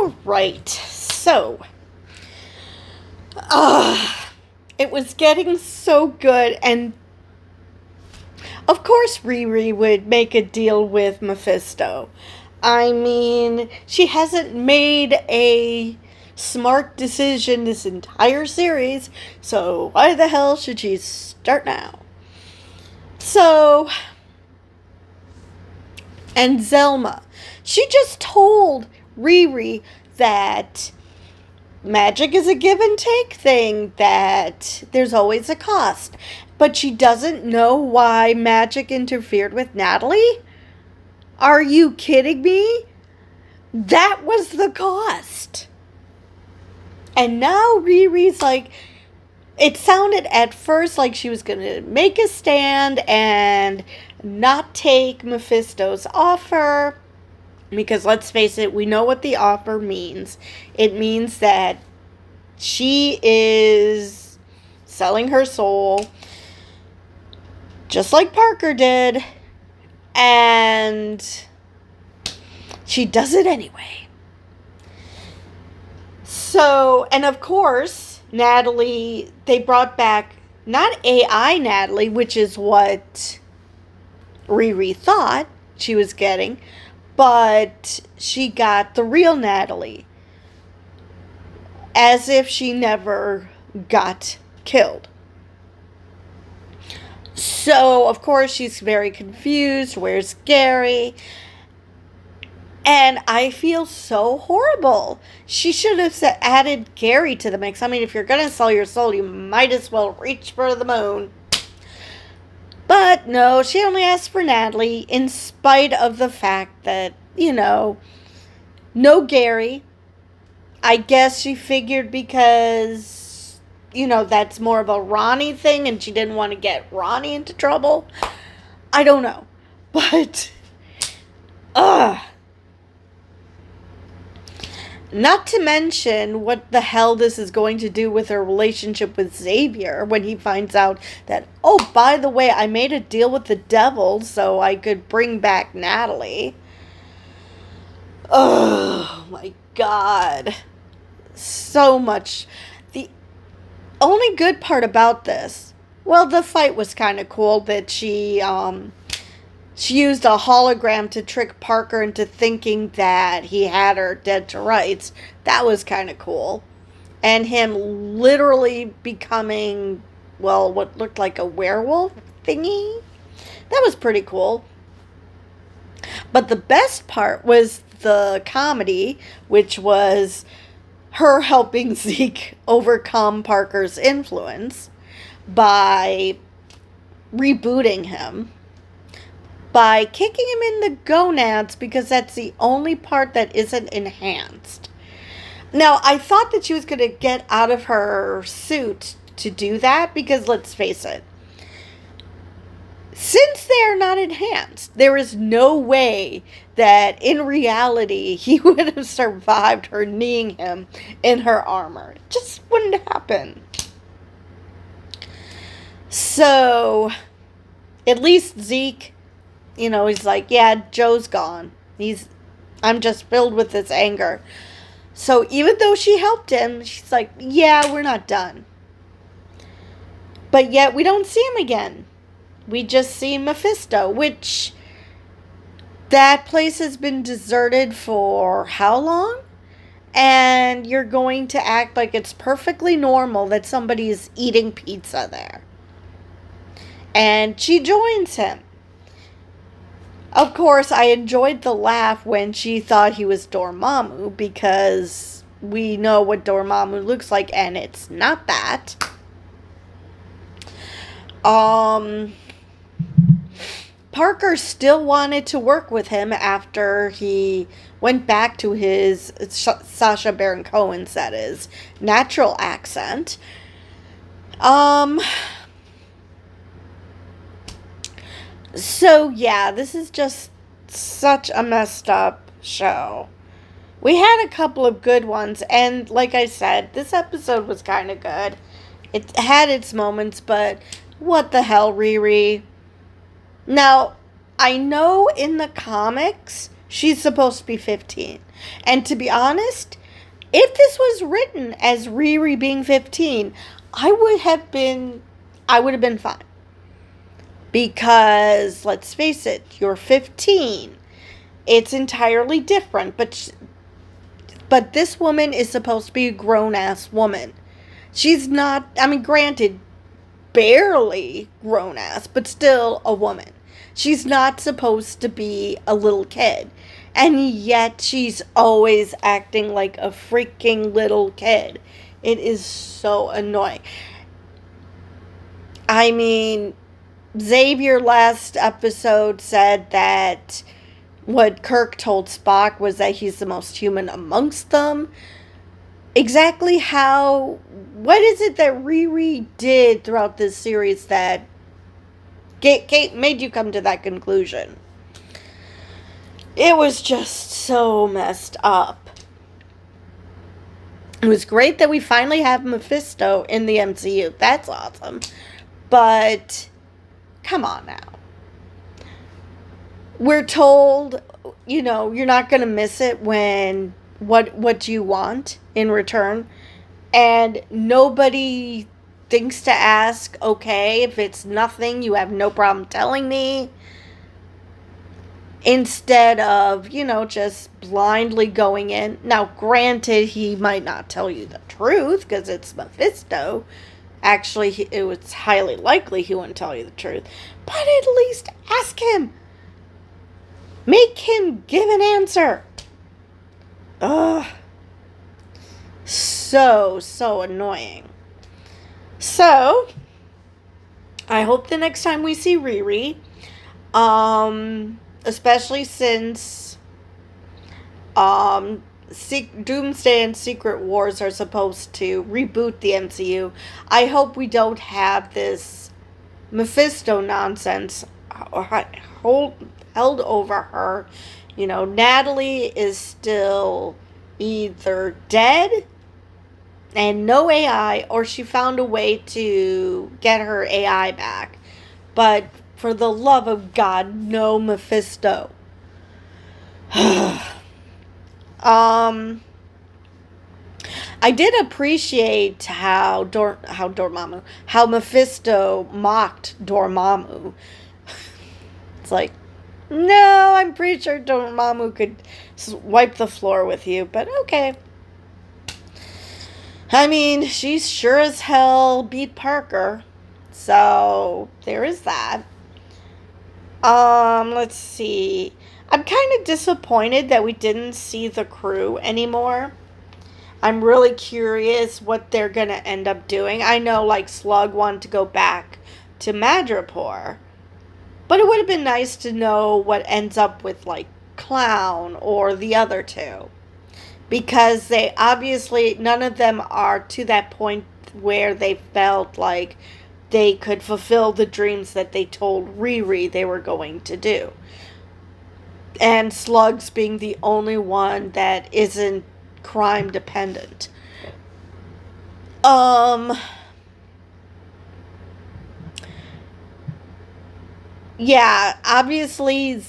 All right, so, it was getting so good, and of course Riri would make a deal with Mephisto. I mean, she hasn't made a smart decision this entire series, so why the hell should she start now? So, and Zelma, she just told Riri that magic is a give and take thing, that there's always a cost. But she doesn't know why magic interfered with Natalie? Are you kidding me? That was the cost. And now Riri's like, it sounded at first like she was going to make a stand and not take Mephisto's offer. Because let's face it, we know what the offer means. It means that she is selling her soul, just like Parker did, and she does it anyway. So, and of course, Natalie, they brought back not AI Natalie, which is what Riri thought she was getting, but she got the real Natalie, as if she never got killed. So, of course, she's very confused. Where's Gary? And I feel so horrible. She should have added Gary to the mix. I mean, if you're going to sell your soul, you might as well reach for the moon. But no, she only asked for Natalie, in spite of the fact that, no Gary. I guess she figured because, that's more of a Ronnie thing and she didn't want to get Ronnie into trouble. I don't know. But, not to mention what the hell this is going to do with her relationship with Xavier when he finds out that, oh, by the way, I made a deal with the devil so I could bring back Natalie. Oh, my God. So much. The only good part about this, well, the fight was kind of cool that she used a hologram to trick Parker into thinking that he had her dead to rights. That was kind of cool. And him literally becoming, well, what looked like a werewolf thingy. That was pretty cool. But the best part was the comedy, which was her helping Zeke overcome Parker's influence by rebooting him, by kicking him in the gonads, because that's the only part that isn't enhanced. Now, I thought that she was going to get out of her suit to do that, because let's face it, since they are not enhanced, there is no way that in reality he would have survived her kneeing him in her armor. It just wouldn't happen. So, at least Zeke, he's like, yeah, Joe's gone. I'm just filled with this anger. So even though she helped him, she's like, yeah, we're not done. But yet we don't see him again. We just see Mephisto, which that place has been deserted for how long? And you're going to act like it's perfectly normal that somebody is eating pizza there. And she joins him. Of course, I enjoyed the laugh when she thought he was Dormammu, because we know what Dormammu looks like, and it's not that. Parker still wanted to work with him after he went back to his, Sacha Baron Cohen said, his natural accent. So, yeah, this is just such a messed up show. We had a couple of good ones, and like I said, this episode was kind of good. It had its moments, but what the hell, Riri? Now, I know in the comics, she's supposed to be 15. And to be honest, If this was written as Riri being 15, I would have been I would have been fine. Because let's face it, you're 15. It's entirely different, but this woman is supposed to be a grown-ass woman. She's not, I mean, granted, barely grown-ass, but still a woman. She's not supposed to be a little kid. And yet she's always acting like a freaking little kid. It is so annoying. I mean, Xavier last episode said that what Kirk told Spock was that he's the most human amongst them. Exactly what is it that Riri did throughout this series that Kate made you come to that conclusion? It was just so messed up. It was great that we finally have Mephisto in the MCU. That's awesome. But, come on now. We're told, you're not going to miss it when what you want in return. And nobody thinks to ask, okay, if it's nothing, you have no problem telling me. Instead of, just blindly going in. Now, granted, he might not tell you the truth because it's Mephisto. Actually, it was highly likely he wouldn't tell you the truth. But at least ask him. Make him give an answer. Ugh. So annoying. So, I hope the next time we see Riri, especially since Doomsday and Secret Wars are supposed to reboot the MCU, I hope we don't have this Mephisto nonsense held over her. Natalie is still either dead and no AI, or she found a way to get her AI back. But for the love of God, no Mephisto. I did appreciate how Mephisto mocked Dormammu. It's like, no, I'm pretty sure Dormammu could wipe the floor with you, but okay. I mean, she's sure as hell beat Parker. So, there is that. Let's see. I'm kind of disappointed that we didn't see the crew anymore. I'm really curious what they're going to end up doing. I know, Slug wanted to go back to Madripoor. But it would have been nice to know what ends up with, Clown or the other two. Because they obviously, none of them are to that point where they felt like they could fulfill the dreams that they told Riri they were going to do. And Slugs being the only one that isn't crime dependent. Yeah, obviously,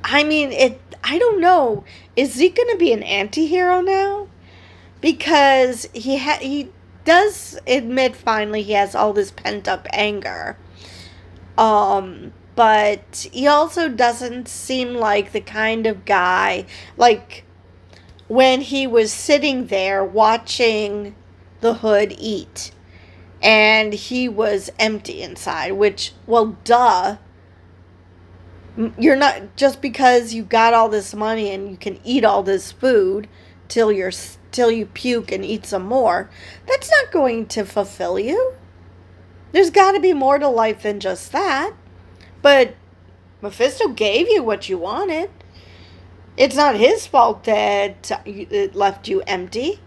I mean, I don't know. Is Zeke going to be an anti-hero now? Because he does admit finally he has all this pent-up anger. But he also doesn't seem like the kind of guy, when he was sitting there watching the Hood eat, and he was empty inside, which, well, duh. You're not, just because you got all this money and you can eat all this food till you puke and eat some more, that's not going to fulfill you. There's got to be more to life than just that. But Mephisto gave you what you wanted. It's not his fault that it left you empty.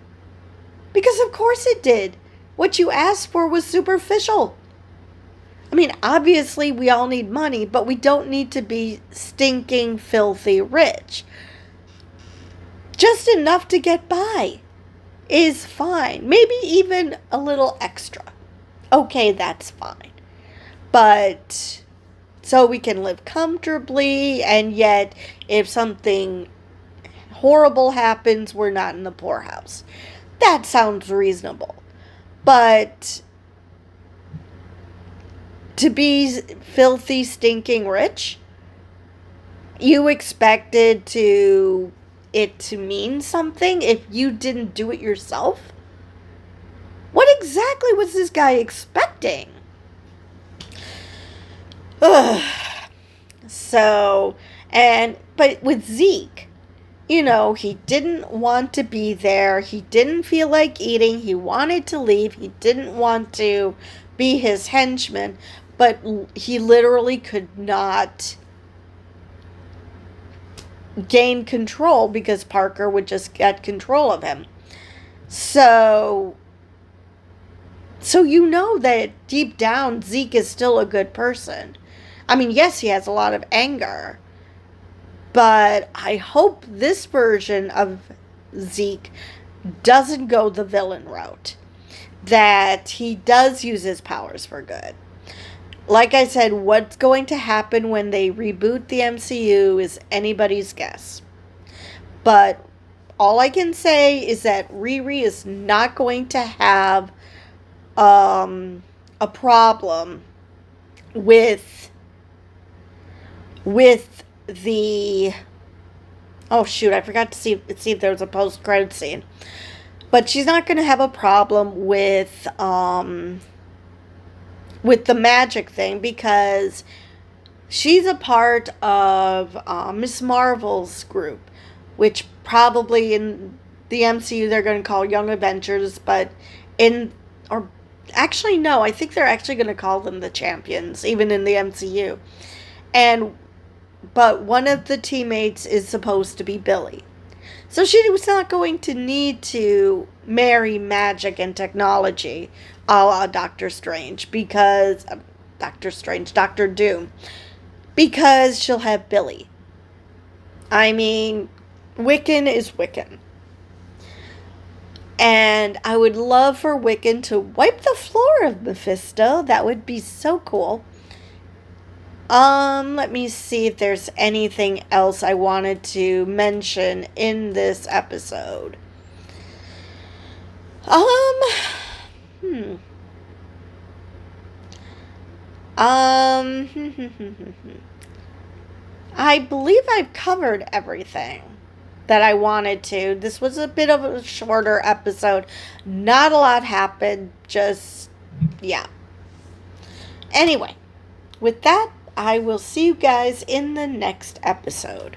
Because of course it did. What you asked for was superficial. I mean, obviously we all need money, but we don't need to be stinking, filthy rich. Just enough to get by is fine. Maybe even a little extra. Okay, that's fine. But so we can live comfortably, and yet if something horrible happens, we're not in the poorhouse. That sounds reasonable. But to be filthy, stinking rich, you expected it to mean something if you didn't do it yourself? What exactly was this guy expecting? Ugh. So, but with Zeke, he didn't want to be there. He didn't feel like eating. He wanted to leave. He didn't want to be his henchman, but he literally could not gain control because Parker would just get control of him. So that deep down Zeke is still a good person. I mean, yes, he has a lot of anger, but I hope this version of Zeke doesn't go the villain route. That he does use his powers for good. Like I said, what's going to happen when they reboot the MCU is anybody's guess. But all I can say is that Riri is not going to have a problem with the, oh shoot, I forgot to see if there was a post-credit scene. But she's not going to have a problem with the magic thing because she's a part of Miss Marvel's group, which probably in the MCU they're going to call Young Avengers, but actually no, I think they're actually going to call them the Champions, even in the MCU. But one of the teammates is supposed to be Billy. So she was not going to need to marry magic and technology a la Doctor Strange because Doctor Doom, because she'll have Billy. I mean, Wiccan is Wiccan. And I would love for Wiccan to wipe the floor of Mephisto. That would be so cool. Let me see if there's anything else I wanted to mention in this episode. I believe I've covered everything that I wanted to. This was a bit of a shorter episode. Not a lot happened. Just, yeah. Anyway, with that, I will see you guys in the next episode.